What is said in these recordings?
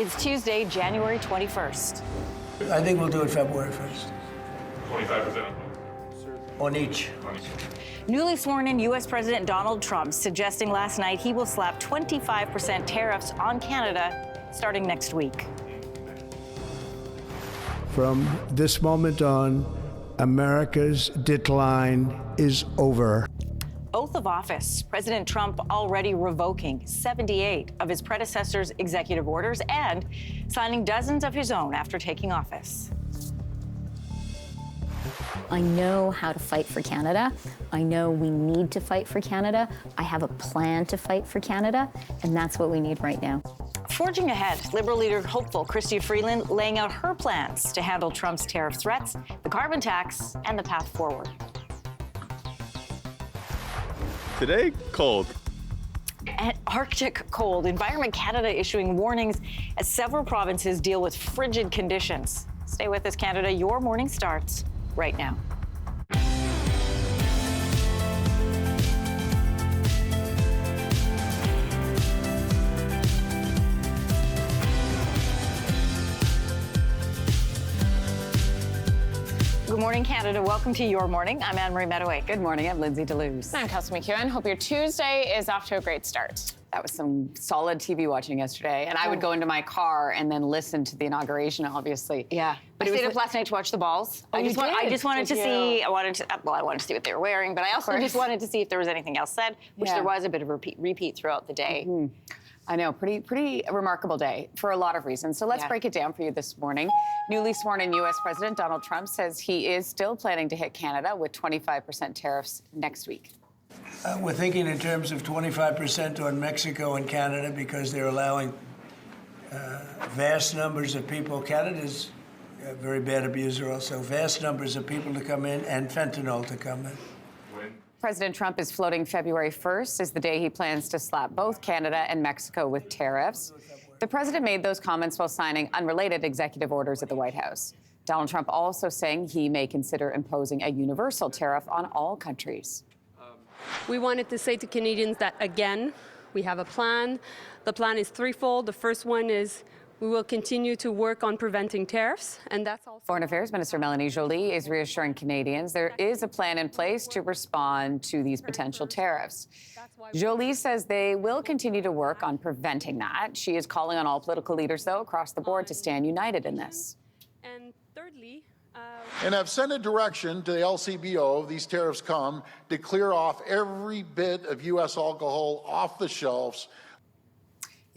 It's Tuesday, January 21st. I think we'll do it February 1st. 25% On each. Newly sworn in U.S. President Donald Trump suggesting last night he will slap 25% tariffs on Canada starting next week. From this moment on, America's decline is over. Oath of office. President Trump already revoking 78 of his predecessors' executive orders and signing dozens of his own after taking office. I know how to fight for Canada. I know we need to fight for Canada. I have a plan to fight for Canada, and that's what we need right now. Forging ahead, Liberal leader hopeful Chrystia Freeland laying out her plans to handle Trump's tariff threats, the carbon tax, and the path forward. Today, cold. An Arctic cold. Environment Canada issuing warnings as several provinces deal with frigid conditions. Stay with us, Canada. Your morning starts right now. Good morning, Canada. Welcome to Your Morning. I'm Anne-Marie Mediwake. Good morning. I'm Lindsey Deluce. I'm Kelsey McEwen. Hope your Tuesday is off to a great start. That was some solid TV watching yesterday. And I would go into my car and then listen to the inauguration, obviously. Yeah. But I it stayed was up last night to watch the balls. Oh, I just wanted to see, I wanted to see what they were wearing, but I also just wanted to see if there was anything else said, which there was a bit of a repeat throughout the day. Mm-hmm. I know, pretty remarkable day for a lot of reasons. So let's break it down for you this morning. Newly sworn in U.S. President Donald Trump says he is still planning to hit Canada with 25% tariffs next week. We're thinking in terms of 25% on Mexico and Canada because they're allowing vast numbers of people. Canada's a very bad abuser also. Vast numbers of people to come in and fentanyl to come in. President Trump is floating February 1st as the day he plans to slap both Canada and Mexico with tariffs. The president made those comments while signing unrelated executive orders at the White House. Donald Trump also saying he may consider imposing a universal tariff on all countries. We wanted to say to Canadians that, again, we have a plan. The plan is threefold. The first one is we will continue to work on preventing tariffs, and that's also... Foreign Affairs Minister Melanie Joly is reassuring Canadians there is a plan in place to respond to these potential tariffs. Joly says they will continue to work on preventing that. She is calling on all political leaders, though, across the board to stand united in this. And thirdly... And I've sent a direction to the LCBO, these tariffs come, to clear off every bit of U.S. alcohol off the shelves.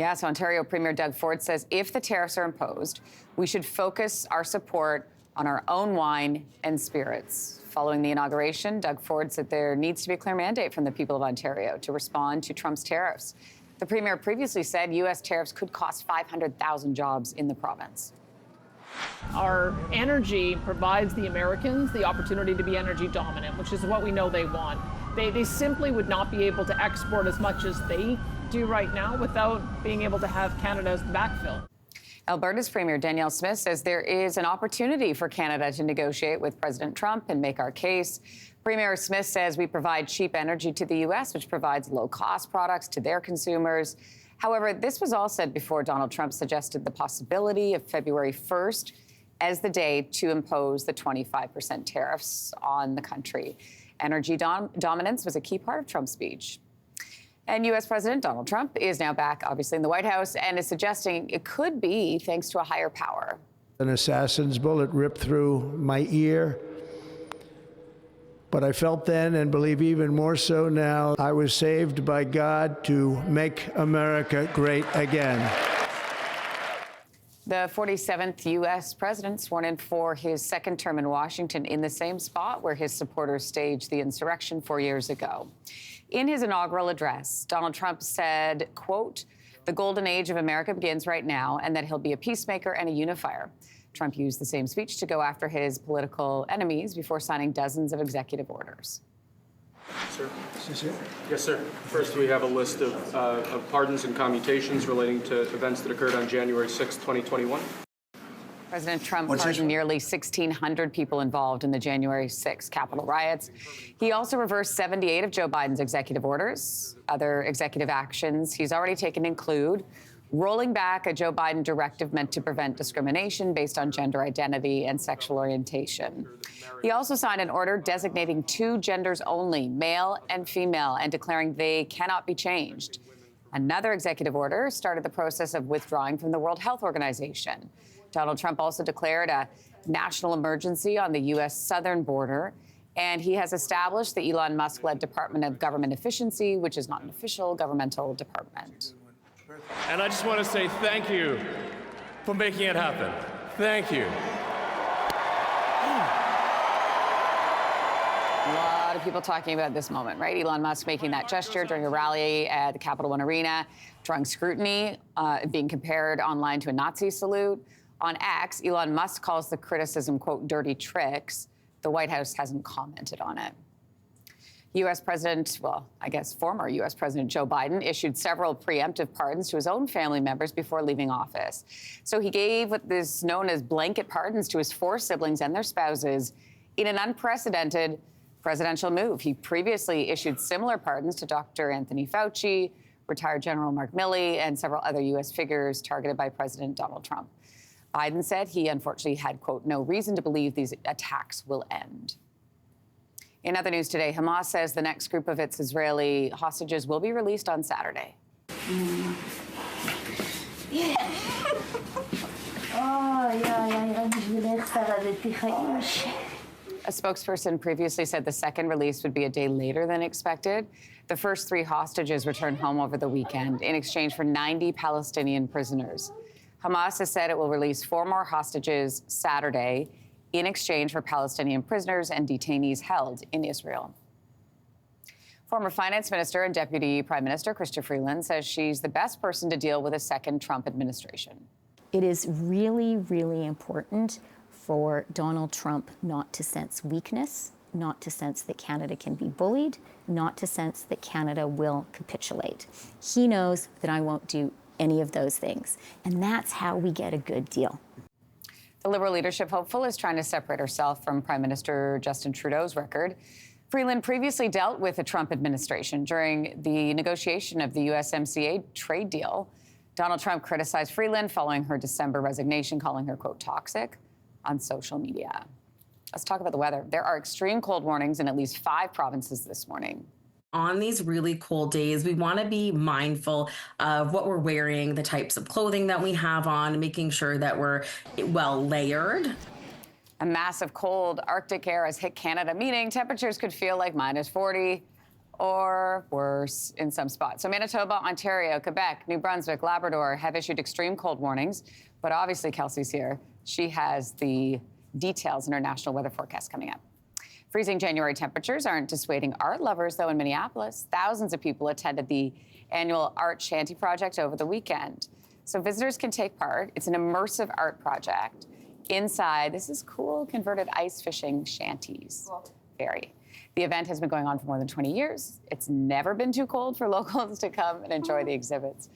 Yeah, so Ontario Premier Doug Ford says if the tariffs are imposed, we should focus our support on our own wine and spirits. Following the inauguration, Doug Ford said there needs to be a clear mandate from the people of Ontario to respond to Trump's tariffs. The Premier previously said U.S. tariffs could cost 500,000 jobs in the province. Our energy provides the Americans the opportunity to be energy dominant, which is what we know they want. They simply would not be able to export as much as they do right now without being able to have Canada's backfill. Alberta's Premier Danielle Smith says there is an opportunity for Canada to negotiate with President Trump and make our case. Premier Smith says we provide cheap energy to the U.S., which provides low-cost products to their consumers. However, this was all said before Donald Trump suggested the possibility of February 1st as the day to impose the 25% tariffs on the country. Energy dominance was a key part of Trump's speech. And U.S. President Donald Trump is now back, obviously, in the White House and is suggesting it could be thanks to a higher power. An assassin's bullet ripped through my ear. But I felt then, and believe even more so now, I was saved by God to make America great again. The 47th U.S. president sworn in for his second term in Washington in the same spot where his supporters staged the insurrection 4 years ago. In his inaugural address, Donald Trump said, quote, "The golden age of America begins right now," and that he'll be a peacemaker and a unifier. Trump used the same speech to go after his political enemies before signing dozens of executive orders. Sir? Is this it? Yes, sir. First, we have a list of pardons and commutations relating to events that occurred on January 6, 2021. President Trump pardoned nearly 1,600 people involved in the January 6 Capitol riots. He also reversed 78 of Joe Biden's executive orders. Other executive actions he's already taken include rolling back a Joe Biden directive meant to prevent discrimination based on gender identity and sexual orientation. He also signed an order designating 2 genders only, male and female, and declaring they cannot be changed. Another executive order started the process of withdrawing from the World Health Organization. Donald Trump also declared a national emergency on the U.S. southern border, and he has established the Elon Musk-led Department of Government Efficiency, which is not an official governmental department. And I just want to say thank you for making it happen. Thank you. A lot of people talking about this moment, right? Elon Musk making that gesture during a rally at the Capital One Arena, drawing scrutiny, being compared online to a Nazi salute. On X, Elon Musk calls the criticism, quote, dirty tricks. The White House hasn't commented on it. U.S. President, well, I guess former U.S. President Joe Biden issued several preemptive pardons to his own family members before leaving office. So he gave what is known as blanket pardons to his 4 siblings and their spouses in an unprecedented presidential move. He previously issued similar pardons to Dr. Anthony Fauci, retired General Mark Milley, and several other U.S. figures targeted by President Donald Trump. Biden said he unfortunately had, quote, no reason to believe these attacks will end. In other news today, Hamas says the next group of its Israeli hostages will be released on Saturday. A spokesperson previously said the second release would be a day later than expected. The first 3 hostages returned home over the weekend in exchange for 90 Palestinian prisoners. Hamas has said it will release 4 more hostages Saturday in exchange for Palestinian prisoners and detainees held in Israel. Former Finance Minister and Deputy Prime Minister Chrystia Freeland says she's the best person to deal with a second Trump administration. It is really, really important for Donald Trump not to sense weakness, not to sense that Canada can be bullied, not to sense that Canada will capitulate. He knows that I won't do any of those things, and that's how we get a good deal. The Liberal leadership hopeful is trying to separate herself from Prime Minister Justin Trudeau's record. Freeland previously dealt with the Trump administration during the negotiation of the USMCA trade deal. Donald Trump criticized Freeland following her December resignation, calling her, quote, toxic on social media. Let's talk about the weather. There are extreme cold warnings in at least 5 provinces this morning. On these really cold days, we want to be mindful of what we're wearing, the types of clothing that we have on, making sure that we're well layered. A massive cold Arctic air has hit Canada, meaning temperatures could feel like -40 or worse in some spots. So Manitoba, Ontario, Quebec, New Brunswick, Labrador have issued extreme cold warnings. But obviously, Kelsey's here. She has the details in our national weather forecast coming up. Freezing January temperatures aren't dissuading art lovers, though, in Minneapolis. Thousands of people attended the annual Art Shanty Project over the weekend. So visitors can take part. It's an immersive art project inside, this is cool, converted ice fishing shanties. Cool. Very. The event has been going on for more than 20 years. It's never been too cold for locals to come and enjoy the exhibits.